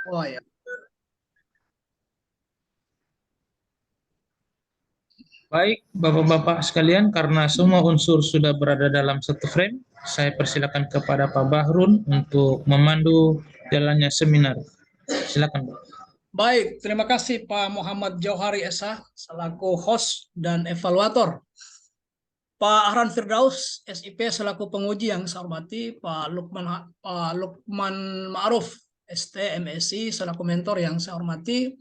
Oh ya, Baik, Bapak-Bapak sekalian, karena semua unsur sudah berada dalam satu frame, saya persilakan kepada Pak Bahrun untuk memandu jalannya seminar. Silakan, Pak. baik. Terima kasih Pak Muhammad Jauhari Esa selaku host dan evaluator. Pak Ahran Firdaus, SIP selaku penguji yang saya hormati, Pak Lukman Ma'ruf, ST MSI selaku mentor yang saya hormati,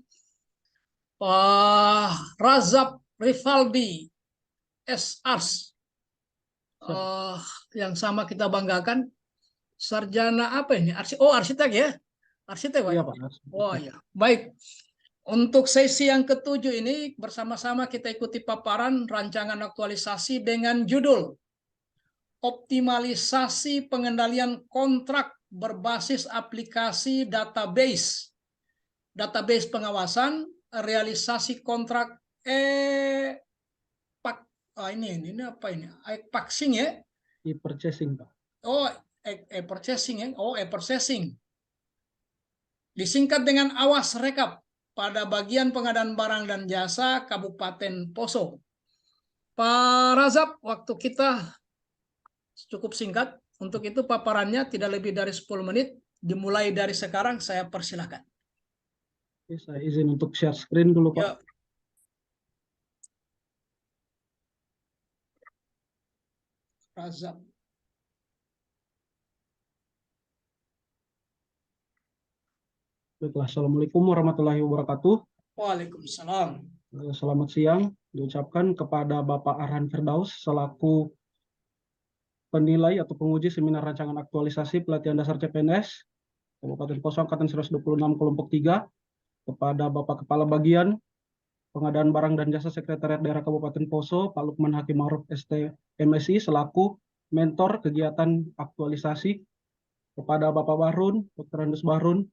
Pak Razab Rivaldi, SARS, Siap. yang sama kita banggakan, sarjana apa ini? Oh, arsitek ya? Arsitek, Pak. Iya, Pak. Oh ya, baik. Untuk sesi yang ketujuh ini bersama-sama kita ikuti paparan rancangan aktualisasi dengan judul Optimalisasi Pengendalian Kontrak Berbasis Aplikasi Database. Database pengawasan, realisasi kontrak ini apa ini? Paxing ya? E-purchasing, Pak. Oh, e-purchasing ya? Oh, e-purchasing. Disingkat dengan Awas Rekap pada bagian pengadaan barang dan jasa Kabupaten Poso. Pak Razab, waktu kita cukup singkat. Untuk itu paparannya tidak lebih dari 10 menit. Dimulai dari sekarang, saya persilahkan. Oke, saya izin untuk share screen dulu, Pak. Ya. Razab. Baiklah, Assalamualaikum warahmatullahi wabarakatuh. Waalaikumsalam. Selamat siang diucapkan kepada Bapak Arhan Firdaus selaku penilai atau penguji seminar rancangan aktualisasi pelatihan dasar CPNS Kabupaten Poso Angkatan 126 kelompok 3, kepada Bapak Kepala Bagian Pengadaan Barang dan Jasa Sekretariat Daerah Kabupaten Poso, Pak Lukman Hakim Ma'ruf ST MSI selaku mentor kegiatan aktualisasi, kepada Bapak Bahrun, Dr. Andes Bahrun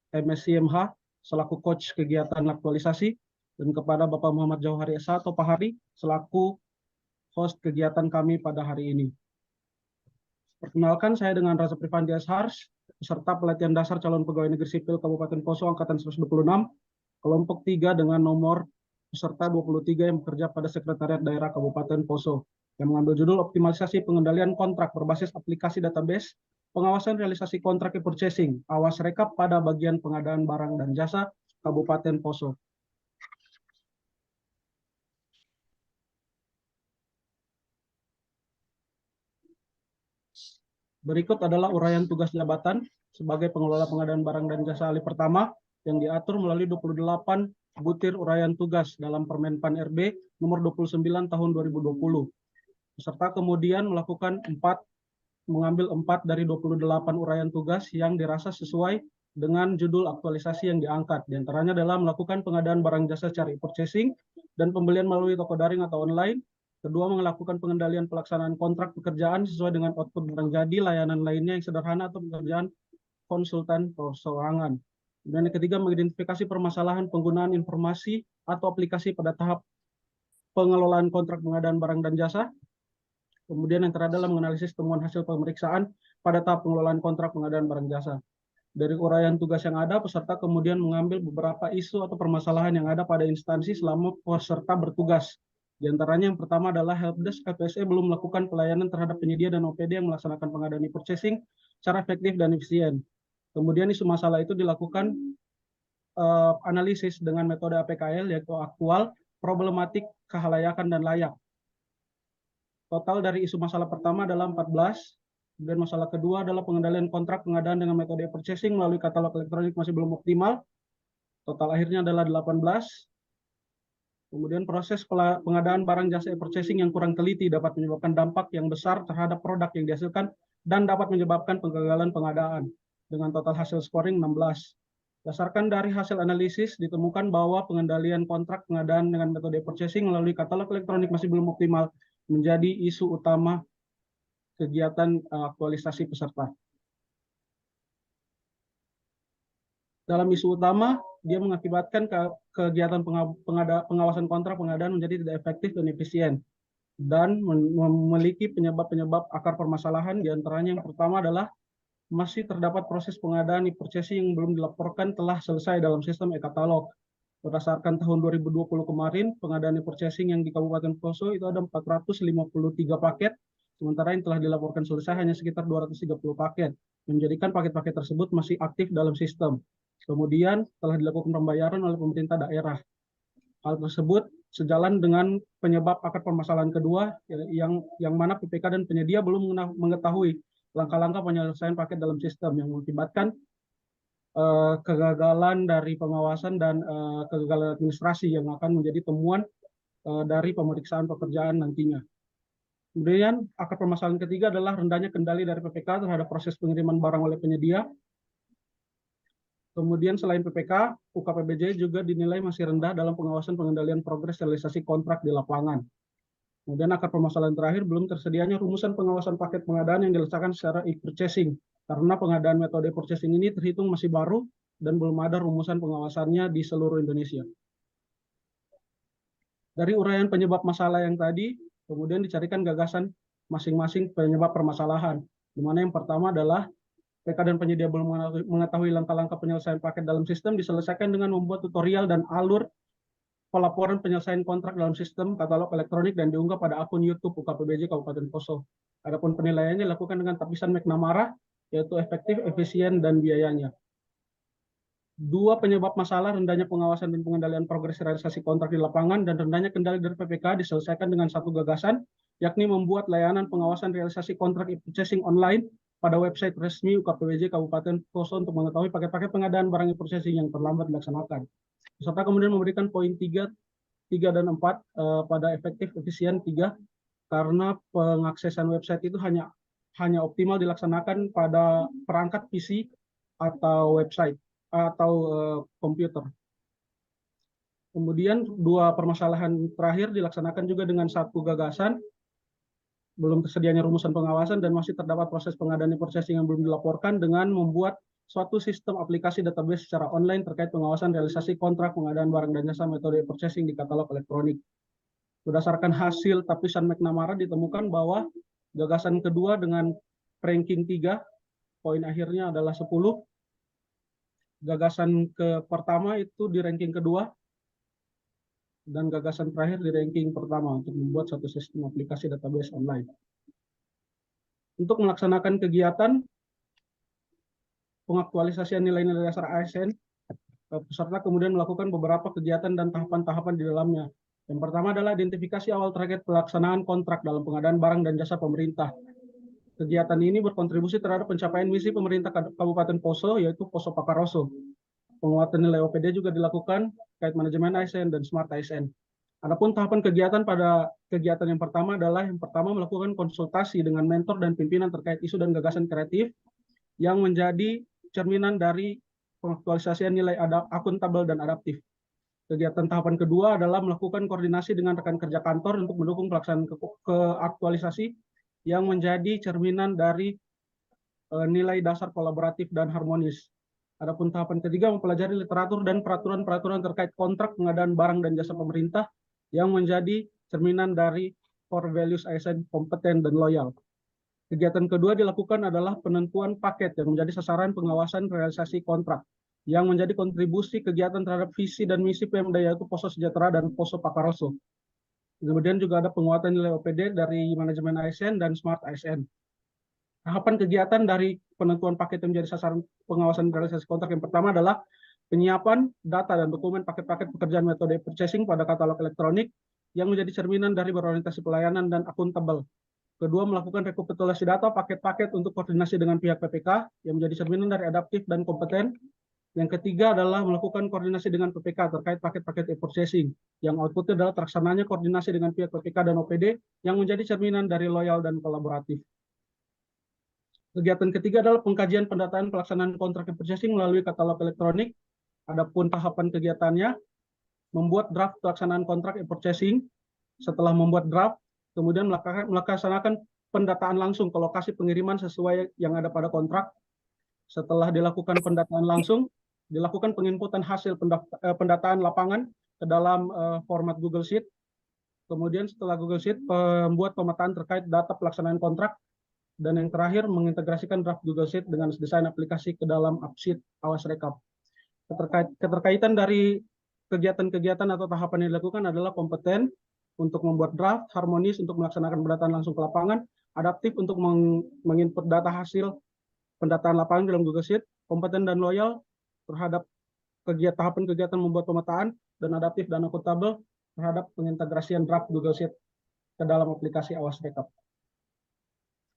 MSc MH selaku coach kegiatan aktualisasi, dan kepada Bapak Muhammad Jauhari Esa atau Pak Hari selaku host kegiatan kami pada hari ini. Perkenalkan, saya dengan Razab Rifandi Ashars, peserta pelatihan dasar calon pegawai negeri sipil Kabupaten Poso Angkatan 126, kelompok 3 dengan nomor peserta 23 yang bekerja pada Sekretariat Daerah Kabupaten Poso, yang mengambil judul Optimalisasi Pengendalian Kontrak Berbasis Aplikasi Database, Pengawasan Realisasi Kontrak E-Purchasing, Awas Rekap pada bagian pengadaan barang dan jasa Kabupaten Poso. Berikut adalah uraian tugas jabatan sebagai pengelola pengadaan barang dan jasa ahli pertama yang diatur melalui 28 butir uraian tugas dalam Permenpan RB nomor 29 tahun 2020. Peserta kemudian mengambil 4 dari 28 uraian tugas yang dirasa sesuai dengan judul aktualisasi yang diangkat. Di antaranya adalah melakukan pengadaan barang jasa secara e-purchasing dan pembelian melalui toko daring atau online. Kedua, melakukan pengendalian pelaksanaan kontrak pekerjaan sesuai dengan output barang jadi, layanan lainnya yang sederhana atau pekerjaan konsultan perseorangan. Dan yang ketiga, mengidentifikasi permasalahan penggunaan informasi atau aplikasi pada tahap pengelolaan kontrak pengadaan barang dan jasa. Kemudian yang terakhir adalah menganalisis temuan hasil pemeriksaan pada tahap pengelolaan kontrak pengadaan barang jasa. Dari uraian tugas yang ada, peserta kemudian mengambil beberapa isu atau permasalahan yang ada pada instansi selama peserta bertugas. Di antaranya yang pertama adalah helpdesk KPSE belum melakukan pelayanan terhadap penyedia dan OPD yang melaksanakan pengadaan e-purchasing secara efektif dan efisien. Kemudian isu masalah itu dilakukan analisis dengan metode APKL, yaitu aktual, problematik, kehalayakan, dan layak. Total dari isu masalah pertama adalah 14, dan masalah kedua adalah pengendalian kontrak pengadaan dengan metode e-purchasing melalui katalog elektronik masih belum optimal. Total akhirnya adalah 18. Kemudian proses pengadaan barang jasa e-purchasing yang kurang teliti dapat menyebabkan dampak yang besar terhadap produk yang dihasilkan dan dapat menyebabkan kegagalan pengadaan dengan total hasil scoring 16. Berdasarkan dari hasil analisis ditemukan bahwa pengendalian kontrak pengadaan dengan metode e-purchasing melalui katalog elektronik masih belum optimal menjadi isu utama kegiatan aktualisasi peserta. Dalam isu utama, dia mengakibatkan kegiatan pengawasan kontrak pengadaan menjadi tidak efektif dan efisien, dan memiliki penyebab-penyebab akar permasalahan. Di antaranya yang pertama adalah masih terdapat proses pengadaan e-purchasing yang belum dilaporkan telah selesai dalam sistem e-katalog. Berdasarkan tahun 2020 kemarin, pengadaan e-purchasing yang di Kabupaten Poso itu ada 453 paket, sementara yang telah dilaporkan selesai hanya sekitar 230 paket, yang menjadikan paket-paket tersebut masih aktif dalam sistem. Kemudian telah dilakukan pembayaran oleh pemerintah daerah. Hal tersebut sejalan dengan penyebab akar permasalahan kedua, yang mana PPK dan penyedia belum mengetahui langkah-langkah penyelesaian paket dalam sistem yang mengakibatkan kegagalan dari pengawasan dan kegagalan administrasi yang akan menjadi temuan dari pemeriksaan pekerjaan nantinya. Kemudian akar permasalahan ketiga adalah rendahnya kendali dari PPK terhadap proses pengiriman barang oleh penyedia. Kemudian selain PPK, UKPBJ juga dinilai masih rendah dalam pengawasan pengendalian progres realisasi kontrak di lapangan. Kemudian akar permasalahan terakhir, belum tersedianya rumusan pengawasan paket pengadaan yang diletakkan secara e-purchasing, karena pengadaan metode purchasing ini terhitung masih baru dan belum ada rumusan pengawasannya di seluruh Indonesia. Dari uraian penyebab masalah yang tadi, kemudian dicarikan gagasan masing-masing penyebab permasalahan, di mana yang pertama adalah PK dan penyedia belum mengetahui langkah-langkah penyelesaian paket dalam sistem, diselesaikan dengan membuat tutorial dan alur pelaporan penyelesaian kontrak dalam sistem katalog elektronik dan diunggah pada akun YouTube UKPBJ Kabupaten Poso. Adapun penilaiannya dilakukan dengan tapisan McNamara, yaitu efektif, efisien, dan biayanya. Dua penyebab masalah, rendahnya pengawasan dan pengendalian progres realisasi kontrak di lapangan dan rendahnya kendali dari PPK diselesaikan dengan satu gagasan, yakni membuat layanan pengawasan realisasi kontrak e-purchasing online pada website resmi UKPBJ Kabupaten Poso untuk mengetahui paket-paket pengadaan barang e-purchasing yang terlambat dilaksanakan. Serta kemudian memberikan poin 3 dan 4 pada efektif, efisien 3, karena pengaksesan website itu hanya optimal dilaksanakan pada perangkat PC atau website atau komputer. Kemudian dua permasalahan terakhir dilaksanakan juga dengan satu gagasan, belum tersedianya rumusan pengawasan dan masih terdapat proses pengadaan e-purchasing yang belum dilaporkan dengan membuat suatu sistem aplikasi database secara online terkait pengawasan realisasi kontrak pengadaan barang dan jasa metode e-purchasing di katalog elektronik. Berdasarkan hasil tapisan McNamara ditemukan bahwa gagasan kedua dengan ranking 3, poin akhirnya adalah 10. Gagasan pertama itu di ranking kedua, dan gagasan terakhir di ranking pertama untuk membuat satu sistem aplikasi database online. Untuk melaksanakan kegiatan pengaktualisasian nilai-nilai dasar ASN, peserta kemudian melakukan beberapa kegiatan dan tahapan-tahapan di dalamnya. Yang pertama adalah identifikasi awal terkait pelaksanaan kontrak dalam pengadaan barang dan jasa pemerintah. Kegiatan ini berkontribusi terhadap pencapaian misi pemerintah Kabupaten Poso, yaitu Poso Pakaroso. Penguatan nilai OPD juga dilakukan terkait manajemen ASN dan Smart ASN. Adapun tahapan kegiatan pada kegiatan yang pertama adalah melakukan konsultasi dengan mentor dan pimpinan terkait isu dan gagasan kreatif yang menjadi cerminan dari pengaktualisasian nilai akuntabel dan adaptif. Kegiatan tahapan kedua adalah melakukan koordinasi dengan rekan kerja kantor untuk mendukung pelaksanaan keaktualisasi yang menjadi cerminan dari nilai dasar kolaboratif dan harmonis. Adapun tahapan ketiga mempelajari literatur dan peraturan-peraturan terkait kontrak pengadaan barang dan jasa pemerintah yang menjadi cerminan dari core values ASN kompeten dan loyal. Kegiatan kedua dilakukan adalah penentuan paket yang menjadi sasaran pengawasan realisasi kontrak yang menjadi kontribusi kegiatan terhadap visi dan misi Pemda, yaitu Poso Sejahtera dan Poso Pakaroso. Kemudian juga ada penguatan nilai OPD dari manajemen ASN dan Smart ASN. Tahapan kegiatan dari penentuan paket yang menjadi sasaran pengawasan realisasi kontrak yang pertama adalah penyiapan data dan dokumen paket-paket pekerjaan metode purchasing pada katalog elektronik yang menjadi cerminan dari berorientasi pelayanan dan akuntabel. Kedua, melakukan rekapitulasi data paket-paket untuk koordinasi dengan pihak PPK yang menjadi cerminan dari adaptif dan kompeten. Yang ketiga adalah melakukan koordinasi dengan PPK terkait paket-paket e-purchasing yang outputnya adalah terlaksananya koordinasi dengan pihak PPK dan OPD yang menjadi cerminan dari loyal dan kolaboratif. Kegiatan ketiga adalah pengkajian pendataan pelaksanaan kontrak e-purchasing melalui katalog elektronik. Adapun tahapan kegiatannya, membuat draft pelaksanaan kontrak e-purchasing. Setelah membuat draft, kemudian melaksanakan pendataan langsung ke lokasi pengiriman sesuai yang ada pada kontrak. Setelah dilakukan pendataan langsung, dilakukan penginputan hasil pendataan lapangan ke dalam format Google Sheet. Kemudian setelah Google Sheet, membuat pemetaan terkait data pelaksanaan kontrak Dan yang terakhir, mengintegrasikan draft Google Sheet dengan desain aplikasi ke dalam AppSheet Awas Rekap. Keterkaitan dari kegiatan-kegiatan atau tahapan yang dilakukan adalah kompeten untuk membuat draft, harmonis untuk melaksanakan pendataan langsung ke lapangan, adaptif untuk menginput data hasil pendataan lapangan dalam Google Sheet, kompeten dan loyal terhadap tahapan kegiatan membuat pemetaan, dan adaptif dan akuntabel terhadap pengintegrasian draft Google Sheet ke dalam aplikasi Awas Rekap.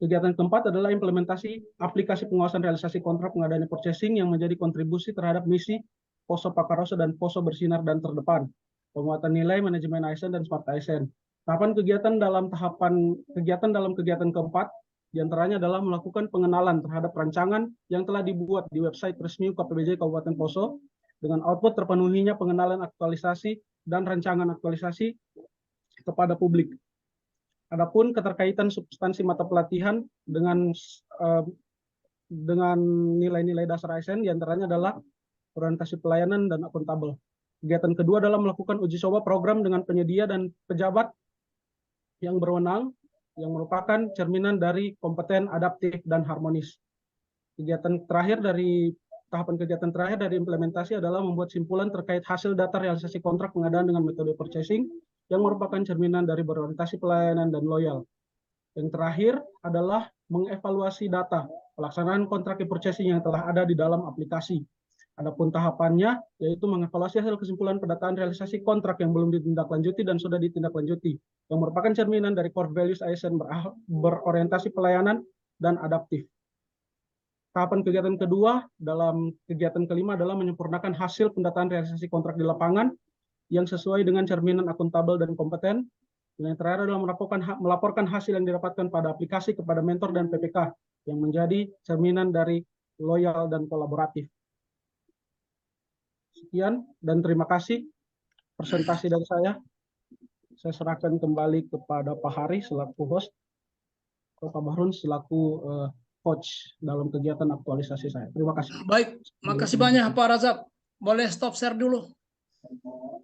Kegiatan keempat adalah implementasi aplikasi pengawasan realisasi kontrak pengadaan purchasing yang menjadi kontribusi terhadap misi Poso Pakaroso dan Poso Bersinar dan Terdepan, penguatan nilai, manajemen ASN, dan Smart ASN. Tahapan kegiatan dalam kegiatan keempat diantaranya adalah melakukan pengenalan terhadap rancangan yang telah dibuat di website resmi KPBJ Kabupaten Poso dengan output terpenuhinya pengenalan aktualisasi dan rancangan aktualisasi kepada publik. Adapun keterkaitan substansi mata pelatihan dengan nilai-nilai dasar ASN diantaranya adalah orientasi pelayanan dan akuntabel. Kegiatan kedua adalah melakukan uji coba program dengan penyedia dan pejabat yang berwenang yang merupakan cerminan dari kompeten, adaptif, dan harmonis. Tahapan kegiatan terakhir dari implementasi adalah membuat simpulan terkait hasil data realisasi kontrak pengadaan dengan metode purchasing yang merupakan cerminan dari berorientasi pelayanan dan loyal. Yang terakhir adalah mengevaluasi data pelaksanaan kontrak purchasing yang telah ada di dalam aplikasi. Adapun tahapannya yaitu mengevaluasi hasil kesimpulan pendataan realisasi kontrak yang belum ditindaklanjuti dan sudah ditindaklanjuti, yang merupakan cerminan dari core values ASN berorientasi pelayanan dan adaptif. Tahapan kegiatan kedua dalam kegiatan kelima adalah menyempurnakan hasil pendataan realisasi kontrak di lapangan yang sesuai dengan cerminan akuntabel dan kompeten. Yang terakhir adalah melaporkan hasil yang didapatkan pada aplikasi kepada mentor dan PPK yang menjadi cerminan dari loyal dan kolaboratif. Sekian dan terima kasih presentasi dari saya. Saya serahkan kembali kepada Pak Hari selaku host, Pak Bahrun selaku coach dalam kegiatan aktualisasi saya. Terima kasih. Baik, makasih banyak Pak Razab. Boleh stop share dulu.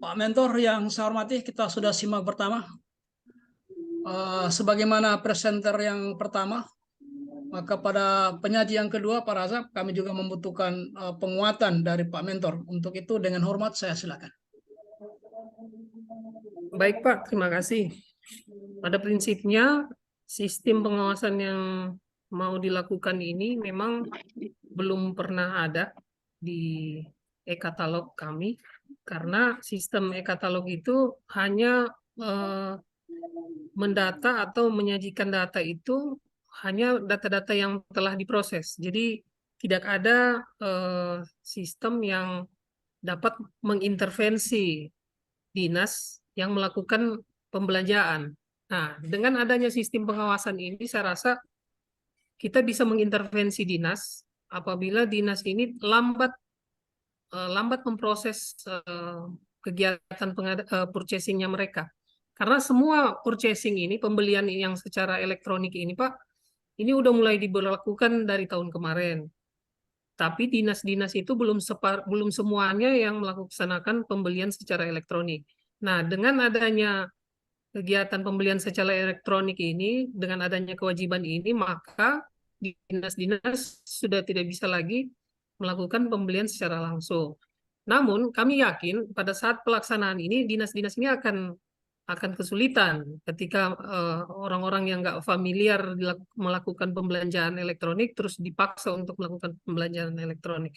Pak Mentor yang saya hormati, kita sudah simak pertama. Sebagaimana presenter yang pertama, maka pada penyaji yang kedua, Pak Razab, kami juga membutuhkan penguatan dari Pak Mentor. Untuk itu, dengan hormat, saya silakan. Baik Pak, terima kasih. Pada prinsipnya, sistem pengawasan yang mau dilakukan ini memang belum pernah ada di e-katalog kami, karena sistem e-katalog itu hanya mendata atau menyajikan data itu hanya data-data yang telah diproses. Jadi tidak ada sistem yang dapat mengintervensi dinas yang melakukan pembelanjaan. Nah, dengan adanya sistem pengawasan ini, saya rasa kita bisa mengintervensi dinas apabila dinas ini lambat memproses kegiatan purchasing-nya mereka. Karena semua purchasing ini, pembelian yang secara elektronik ini, Pak, ini udah mulai diberlakukan dari tahun kemarin. Tapi dinas-dinas itu belum semuanya yang melaksanakan pembelian secara elektronik. Nah, dengan adanya kegiatan pembelian secara elektronik ini, dengan adanya kewajiban ini, maka dinas-dinas sudah tidak bisa lagi melakukan pembelian secara langsung. Namun, kami yakin pada saat pelaksanaan ini, dinas-dinas ini akan kesulitan ketika orang-orang yang nggak familiar melakukan pembelanjaan elektronik terus dipaksa untuk melakukan pembelanjaan elektronik.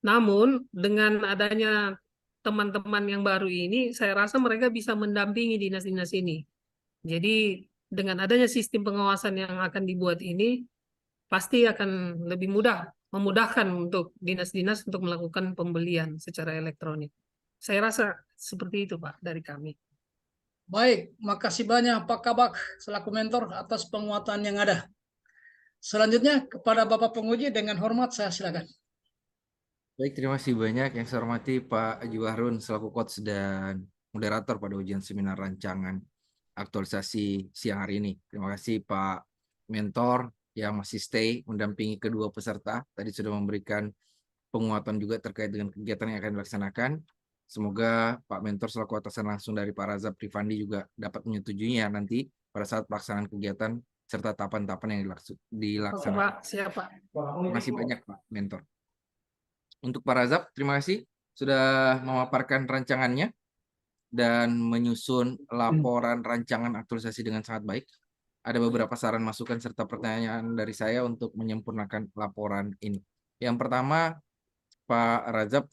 Namun dengan adanya teman-teman yang baru ini, saya rasa mereka bisa mendampingi dinas-dinas ini. Jadi dengan adanya sistem pengawasan yang akan dibuat ini, pasti akan lebih memudahkan untuk dinas-dinas untuk melakukan pembelian secara elektronik. Saya rasa seperti itu Pak dari kami. Baik, makasih banyak Pak Kabak selaku mentor atas penguatan yang ada. Selanjutnya kepada Bapak penguji dengan hormat saya silakan. Baik, terima kasih banyak yang saya hormati Pak Juwarun selaku coach dan moderator pada ujian seminar rancangan aktualisasi siang hari ini. Terima kasih Pak Mentor yang masih stay mendampingi kedua peserta. Tadi sudah memberikan penguatan juga terkait dengan kegiatan yang akan dilaksanakan. Semoga Pak Mentor selaku atasan langsung dari Pak Razab Rifandi juga dapat menyetujuinya nanti pada saat pelaksanaan kegiatan serta tahapan-tahapan yang Oke dilaksanakan. Pak, siap Pak. Terima kasih banyak Pak Mentor. Untuk Pak Razab, terima kasih sudah memaparkan rancangannya dan menyusun laporan rancangan aktualisasi dengan sangat baik. Ada beberapa saran masukan serta pertanyaan dari saya untuk menyempurnakan laporan ini. Yang pertama, Pak Razab,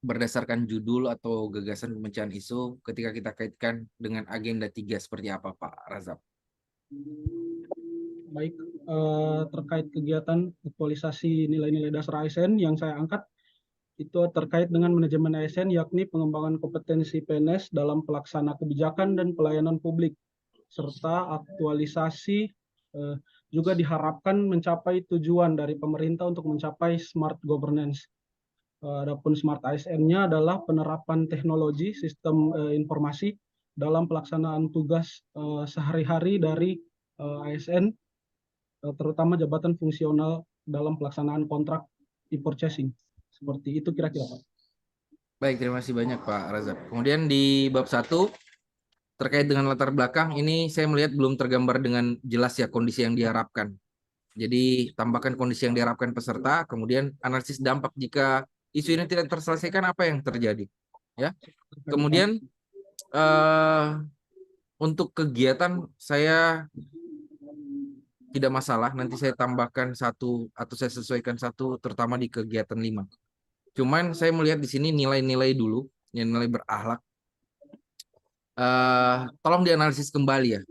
berdasarkan judul atau gagasan pemecahan isu, ketika kita kaitkan dengan agenda 3 seperti apa Pak Razab? Baik, terkait kegiatan aktualisasi nilai-nilai dasar ASN yang saya angkat, itu terkait dengan manajemen ASN, yakni pengembangan kompetensi PNS dalam pelaksana kebijakan dan pelayanan publik, serta aktualisasi juga diharapkan mencapai tujuan dari pemerintah untuk mencapai smart governance. Adapun smart ASN-nya adalah penerapan teknologi sistem informasi dalam pelaksanaan tugas sehari-hari dari ASN, terutama jabatan fungsional dalam pelaksanaan kontrak e-purchasing. Seperti itu kira-kira Pak. Baik, terima kasih banyak Pak Razab. Kemudian di bab 1, terkait dengan latar belakang, ini saya melihat belum tergambar dengan jelas ya kondisi yang diharapkan. Jadi tambahkan kondisi yang diharapkan peserta, kemudian analisis dampak jika isu ini tidak terselesaikan, apa yang terjadi. Ya. Kemudian untuk kegiatan saya tidak masalah, nanti saya tambahkan satu atau saya sesuaikan satu, terutama di kegiatan 5. Cuman saya melihat di sini nilai-nilai dulu, nilai berakhlak. Tolong dianalisis kembali ya,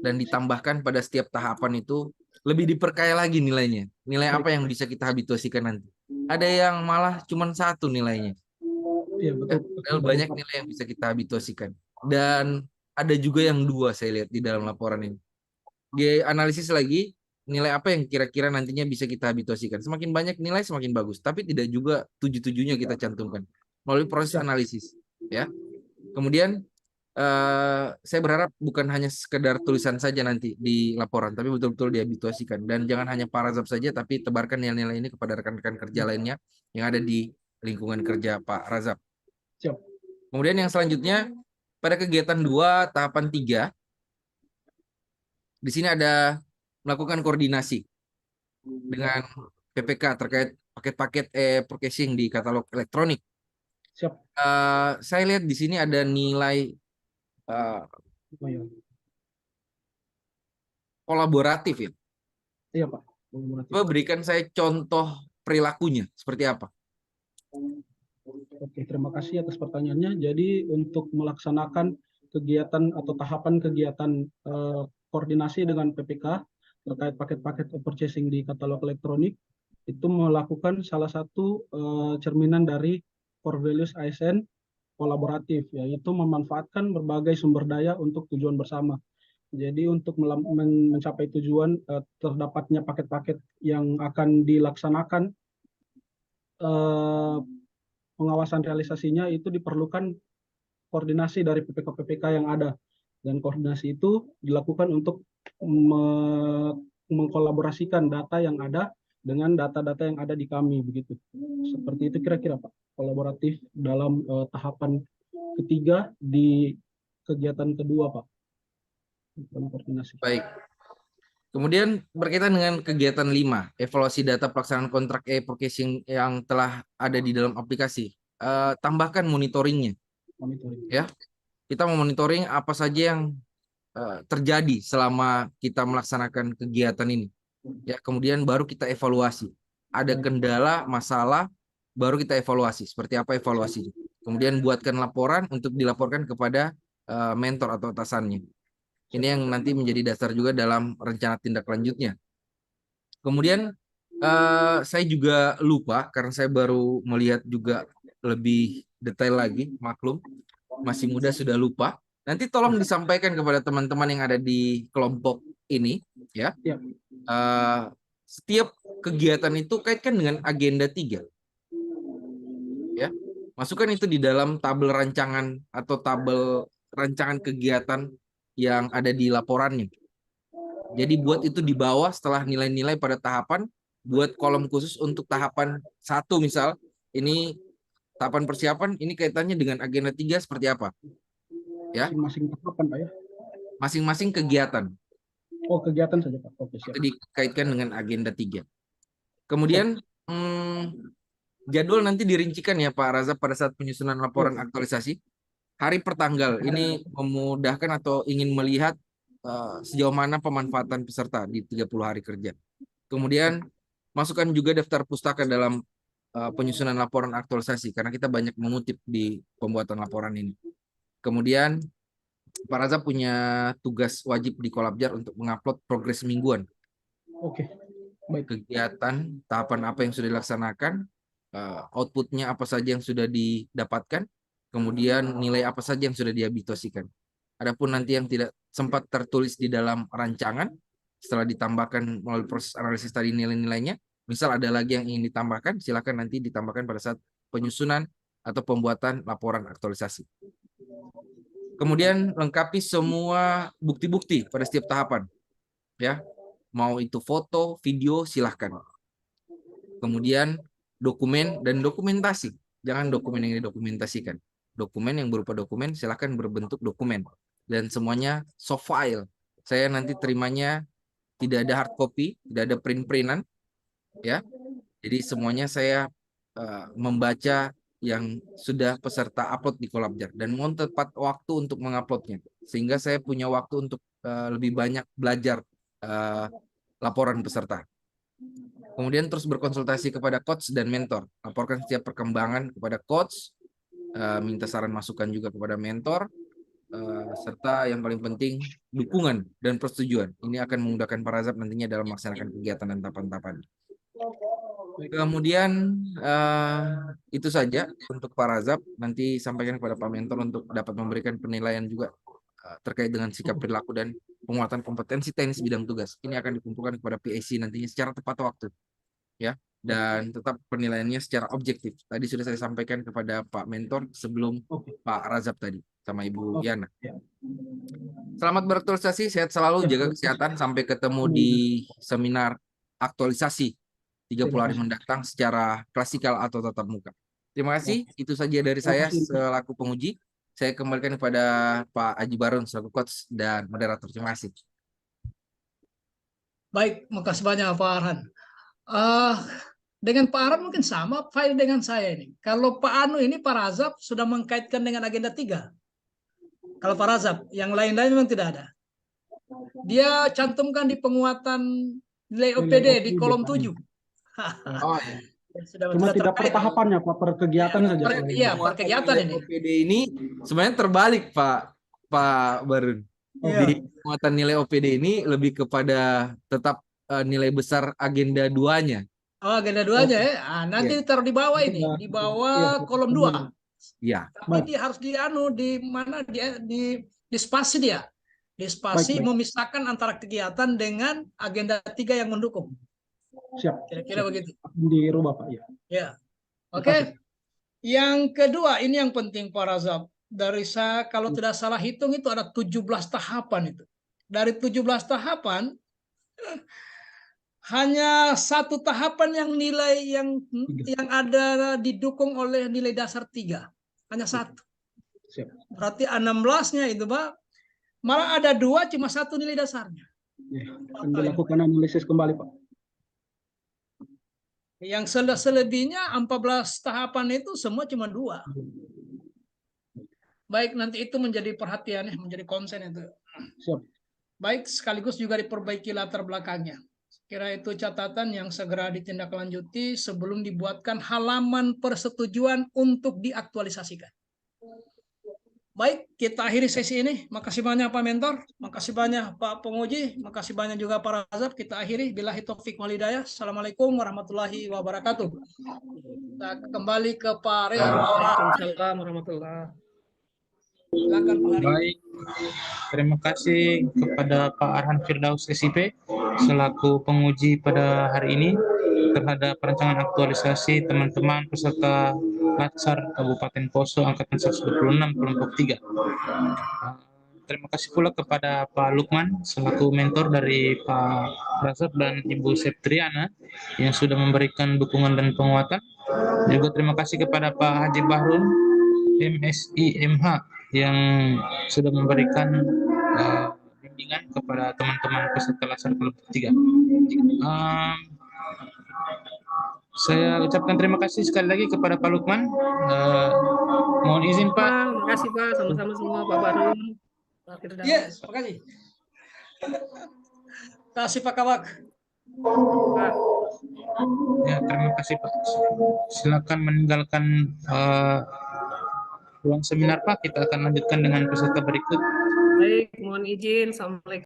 dan ditambahkan pada setiap tahapan itu lebih diperkaya lagi nilainya. Nilai apa yang bisa kita habituasikan nanti? Ada yang malah cuma 1 nilainya. Iya, betul. Padahal banyak nilai yang bisa kita habituasikan. Dan ada juga yang 2 saya lihat di dalam laporan ini. Dia analisis lagi nilai apa yang kira-kira nantinya bisa kita habituasikan. Semakin banyak nilai semakin bagus, tapi tidak juga 7-7-nya kita cantumkan melalui proses analisis. Ya. Kemudian saya berharap bukan hanya sekedar tulisan saja nanti di laporan, tapi betul-betul dihabituasikan. Dan jangan hanya Pak Razab saja, tapi tebarkan nilai-nilai ini kepada rekan-rekan kerja lainnya yang ada di lingkungan kerja Pak Razab. Siap. Kemudian yang selanjutnya, pada kegiatan 2, tahapan 3, di sini ada melakukan koordinasi dengan PPK terkait paket-paket e-purchasing di katalog elektronik. Siap. Saya lihat di sini ada nilai Oh, iya. kolaboratif ya. Iya Pak. Kolaboratif. Coba berikan saya contoh perilakunya seperti apa. Oke, terima kasih atas pertanyaannya. Jadi untuk melaksanakan kegiatan atau tahapan kegiatan koordinasi dengan PPK terkait paket-paket purchasing di katalog elektronik, itu melakukan salah satu cerminan dari core values ASN kolaboratif, yaitu memanfaatkan berbagai sumber daya untuk tujuan bersama. Jadi untuk mencapai tujuan terdapatnya paket-paket yang akan dilaksanakan, pengawasan realisasinya itu diperlukan koordinasi dari PPK-PPK yang ada. Dan koordinasi itu dilakukan untuk mengkolaborasikan data yang ada dengan data-data yang ada di kami, begitu. Seperti itu kira-kira Pak, kolaboratif dalam tahapan ketiga di kegiatan kedua Pak. Koordinasi. Baik. Kemudian berkaitan dengan kegiatan 5, evaluasi data pelaksanaan kontrak e-purchasing yang telah ada di dalam aplikasi. Tambahkan monitoringnya. Monitoring. Ya, kita memonitoring apa saja yang terjadi selama kita melaksanakan kegiatan ini. Ya, kemudian baru kita evaluasi. Ada kendala, masalah, baru kita evaluasi. Seperti apa evaluasinya? Kemudian buatkan laporan untuk dilaporkan kepada mentor atau atasannya. Ini yang nanti menjadi dasar juga dalam rencana tindak lanjutnya. Kemudian saya juga lupa karena saya baru melihat juga lebih detail lagi, maklum masih muda sudah lupa. Nanti tolong disampaikan kepada teman-teman yang ada di kelompok ini, ya. Setiap kegiatan itu kaitkan dengan agenda 3. Ya. Masukkan itu di dalam tabel rancangan atau tabel rancangan kegiatan yang ada di laporannya. Jadi buat itu di bawah setelah nilai-nilai pada tahapan, buat kolom khusus untuk tahapan 1 misal, ini tahapan persiapan, ini kaitannya dengan agenda 3 seperti apa? Ya. Masing-masing tahapan Pak ya. Masing-masing kegiatan. Oh, kegiatan saja Pak. Oke, siap. Itu dikaitkan dengan agenda 3. Kemudian jadwal nanti dirincikan ya Pak Razak pada saat penyusunan laporan aktualisasi. Hari pertanggal ini memudahkan atau ingin melihat sejauh mana pemanfaatan peserta di 30 hari kerja. Kemudian masukkan juga daftar pustaka dalam penyusunan laporan aktualisasi karena kita banyak mengutip di pembuatan laporan ini. Kemudian Pak Razak punya tugas wajib di Kolabjar untuk mengupload progres mingguan. Oke. Baik. Kegiatan, tahapan apa yang sudah dilaksanakan, outputnya apa saja yang sudah didapatkan, kemudian nilai apa saja yang sudah dihabitosikan. Adapun nanti yang tidak sempat tertulis di dalam rancangan, setelah ditambahkan melalui proses analisis tadi nilai-nilainya, misal ada lagi yang ingin ditambahkan, silakan nanti ditambahkan pada saat penyusunan atau pembuatan laporan aktualisasi. Kemudian lengkapi semua bukti-bukti pada setiap tahapan. Ya, mau itu foto, video, silahkan. Kemudian dokumen dan dokumentasi. Jangan dokumen yang didokumentasikan. Dokumen yang berupa dokumen silahkan berbentuk dokumen. Dan semuanya soft file. Saya nanti terimanya tidak ada hard copy, tidak ada print-printan. Ya, jadi semuanya saya membaca yang sudah peserta upload di Kolabjar. Dan mohon tepat waktu untuk menguploadnya. Sehingga saya punya waktu untuk lebih banyak belajar laporan peserta. Kemudian terus berkonsultasi kepada coach dan mentor. Laporkan setiap perkembangan kepada coach, minta saran masukan juga kepada mentor, serta yang paling penting dukungan dan persetujuan. Ini akan memudahkan Pak Razak nantinya dalam melaksanakan kegiatan dan tahapan-tahapan. Kemudian itu saja untuk Pak Razak. Nanti sampaikan kepada Pak Mentor untuk dapat memberikan penilaian juga terkait dengan sikap perilaku dan penguatan kompetensi teknis bidang tugas. Ini akan dikumpulkan kepada PAC nantinya secara tepat waktu, ya, dan tetap penilaiannya secara objektif. Tadi sudah saya sampaikan kepada Pak Mentor sebelum Pak Razak tadi sama Ibu Yana. Selamat beraktualisasi, sehat selalu, jaga kesehatan. Sampai ketemu di seminar aktualisasi 30 hari mendatang secara klasikal atau tatap muka. Terima kasih. Itu saja dari saya selaku penguji. Saya kembalikan kepada Pak Haji Barun selaku coach dan moderator. Terima kasih. Baik, makasih banyak Pak Arhan. Dengan Pak Arhan mungkin sama file dengan saya ini. Kalau Pak Anu ini Pak Razak sudah mengkaitkan dengan agenda 3. Kalau Pak Razak, yang lain-lain memang tidak ada. Dia cantumkan di penguatan nilai OPD di kolom 7. Oh, ya. Cuma tidak per tahapannya Pak, per kegiatan saja. Iya, per kegiatan ini. OPD ini sebenarnya terbalik Pak Barun. Di penguatan nilai OPD ini lebih kepada tetap nilai besar agenda 2-nya. Oh, agenda 2-nya ya. Nanti taruh di bawah ini, di bawah kolom 2. Iya. Tapi dia harus di mana di spasi dia. Di spasi memisahkan antara kegiatan dengan agenda 3 yang mendukung. Siap. Kira-kira begitu. Dirubah Pak, ya. Ya. Oke. Yang kedua, ini yang penting Pak Razak. Dari saya kalau tidak salah hitung itu ada 17 tahapan itu. Dari 17 tahapan hanya 1 tahapan yang nilai yang ada didukung oleh nilai dasar 3. Hanya 1. Berarti 16-nya itu Pak. Malah ada 2 cuma 1 nilai dasarnya. Dan dilakukan analisis kembali Pak. Yang selebihnya 14 tahapan itu semua cuma 2. Baik, nanti itu menjadi perhatian, menjadi konsen itu. Siap. Baik, sekaligus juga diperbaiki latar belakangnya. Kira itu catatan yang segera ditindaklanjuti sebelum dibuatkan halaman persetujuan untuk diaktualisasikan. Baik, kita akhiri sesi ini. Makasih banyak Pak Mentor, makasih banyak Pak Penguji, makasih banyak juga Pak Razak. Kita akhiri. Billahi taufik wal hidayah. Assalamualaikum warahmatullahi wabarakatuh. Kita kembali ke Pak Rey. Waalaikumsalam warahmatullahi wabarakatuh. Silakan Pak Rey. Baik, terima kasih kepada Pak Arhan Firdaus SIP selaku penguji pada hari ini terhadap rancangan aktualisasi teman-teman peserta Latsar Kabupaten Poso angkatan 126 kelompok 3. Terima kasih pula kepada Pak Lukman selaku mentor dari Pak Razak dan Ibu Septriana yang sudah memberikan dukungan dan penguatan. Juga terima kasih kepada Pak Haji Bahrun MSI MH yang sudah memberikan bimbingan kepada teman-teman peserta laksana kelompok 3. Saya ucapkan terima kasih sekali lagi kepada Pak Lukman. Mohon izin Pak. Terima kasih Pak, sama-sama semua Pak Bahrun, Pak Firdaus. Yes, makasih. Terima kasih Pak Kawak. Pak. Ya, terima kasih Pak. Silakan meninggalkan ruang seminar Pak. Kita akan lanjutkan dengan peserta berikut. Baik, mohon izin. Assalamualaikum.